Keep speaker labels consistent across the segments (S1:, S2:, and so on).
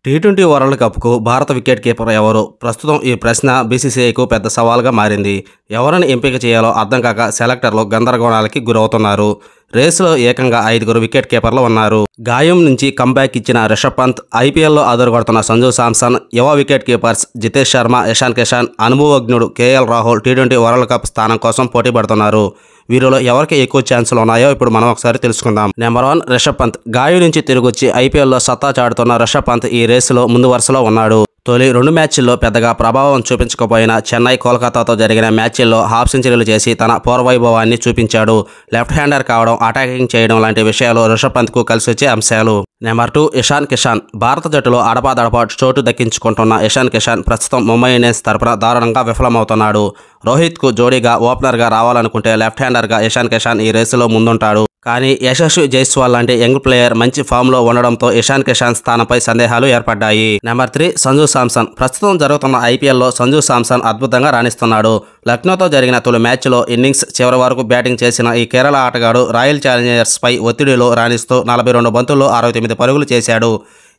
S1: T20 world కప్కు భారత wicket keeper ఎవరు? ప్రస్తుతం ఈ ప్రశ్న బీసీసీఐకు పెద్ద సవాల్గా మారింది. ఎవరిని ఎంపిక చేయాలో అర్థం కాక సెలెక్టర్లు గందరగోళాలకి గురవుతున్నారు. రేసులో ఏకంగా 5 వికెట్ కీపర్లు ఉన్నారు. గాయం నుంచి కంబ్యాక్ ఇచ్చిన రిషబ్ పంత్, ఐపీఎల్లో అదరగొడుతున్న సంజు శాంసన్, యువ వికెట్ కీపర్స్ జితేష్ శర్మ, ఇషాన్ కిషన్, అనుభవజ్ఞుడు కేఎల్ రాహుల్ టీ20 వరల్డ్ కప్ స్థానం కోసం పోటీ పడుతున్నారు. వీరిలో ఎవరికి ఎక్కువ ఛాన్సులు ఉన్నాయో ఇప్పుడు మనం ఒకసారి తెలుసుకుందాం. నెంబర్ 1 రిషబ్ పంత్. గాయం నుంచి తిరిగొచ్చి ఐపీఎల్లో సత్తా చాటుతున్న రిషబ్ పంత్ ఈ రేసులో ముందు వరుసలో ఉన్నాడు. తొలి 2 మ్యాచ్ల్లో పెద్దగా ప్రభావం చూపించకపోయినా చెన్నై, కోల్కతాతో జరిగిన మ్యాచ్ల్లో హాఫ్ సెంచరీలు చేసి తన పూర్వవైభవాన్ని చూపించాడు. లెఫ్ట్ హ్యాండర్ కావడం, అటాకింగ్ చేయడం లాంటి విషయాలు రిషబ్ పంత్కు కలిసొచ్చే అంశాలు. నెంబర్ 2 ఇషాన్ కిషన్. భారత జట్టులో అడపాదడపా చోటు దక్కించుకుంటున్న ఇషాన్ కిషన్ ప్రస్తుతం ముంబై ఇండియన్స్ తరపున దారుణంగా విఫలమవుతున్నాడు. రోహిత్కు జోడీగా ఓపెనర్గా రావాలనుకుంటే లెఫ్ట్ హ్యాండర్గా ఇషాన్ కిషన్ ఈ రేసులో ముందుంటాడు. కానీ యశస్వి జైస్వాల్ లాంటి యంగ్ ప్లేయర్ మంచి ఫామ్లో ఉండడంతో ఇషాన్ కిషన్ స్థానంపై సందేహాలు ఏర్పడ్డాయి. నెంబర్ 3 సంజు శాంసన్. ప్రస్తుతం జరుగుతున్న ఐపీఎల్లో సంజు శాంసన్ అద్భుతంగా రాణిస్తున్నాడు. లక్నోతో జరిగిన తొలి మ్యాచ్లో ఇన్నింగ్స్ చివరి వరకు బ్యాటింగ్ చేసిన ఈ కేరళ ఆటగాడు రాయల్ ఛాలెంజర్స్పై ఒత్తిడిలో రాణిస్తూ 42 బంతుల్లో 69 పరుగులు చేశాడు.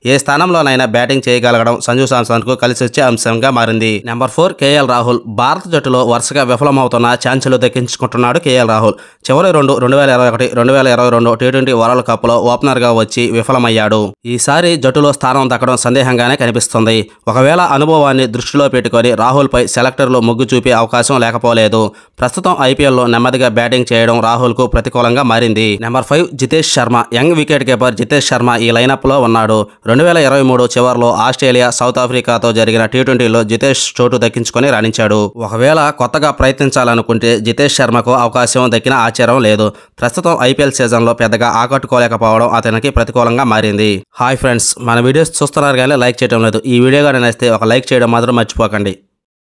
S1: ఏ స్థానంలోనైనా బ్యాటింగ్ చేయగలగడం సంజు శాంసన్కు కలిసొచ్చే అంశంగా మారింది. Number 4 KL Rahul. భారత జట్టులో వరుసగా విఫలమవుతున్న ఛాన్సులు దక్కించుకుంటున్నాడు కేఎల్ రాహుల్. చివరి 2021, 2022 టీ20 వరల్డ్ కప్లో ఓపెనర్గా వచ్చి విఫలమయ్యాడు. ఈసారి జట్టులో స్థానం దక్కడం సందేహంగానే కనిపిస్తుంది. ఒకవేళ అనుభవాన్ని దృష్టిలో పెట్టుకొని రాహుల్పై సెలెక్టర్లు మొగ్గు చూపే అవకాశం లేకపోలేదు. ప్రస్తుతం ఐపీఎల్లో నెమ్మదిగా బ్యాటింగ్ చేయడం రాహుల్కు ప్రతికూలంగా మారింది. Number 5 Jitesh Sharma. Young wicket keeper Jitesh Sharma ఈ లైనప్లో ఉన్నాడు. 2023 చివరిలో ఆస్ట్రేలియా, సౌత్ ఆఫ్రికాతో జరిగిన టీ20లో జితేష్ చోటు దక్కించుకొని రాణించాడు. ఒకవేళ కొత్తగా ప్రయత్నించాలనుకుంటే జితేష్ శర్మకు అవకాశం దక్కిన ఆశ్చర్యం లేదు. ప్రస్తుతం ఐపీఎల్ సీజన్లో పెద్దగా ఆకట్టుకోలేకపోవడం అతనికి ప్రతికూలంగా మారింది. హాయ్ ఫ్రెండ్స్, మన వీడియోస్ చూస్తున్నారు కానీ లైక్ చేయడం లేదు. ఈ వీడియో కానీ నచ్చితే ఒక లైక్ చేయడం మాత్రం మర్చిపోకండి.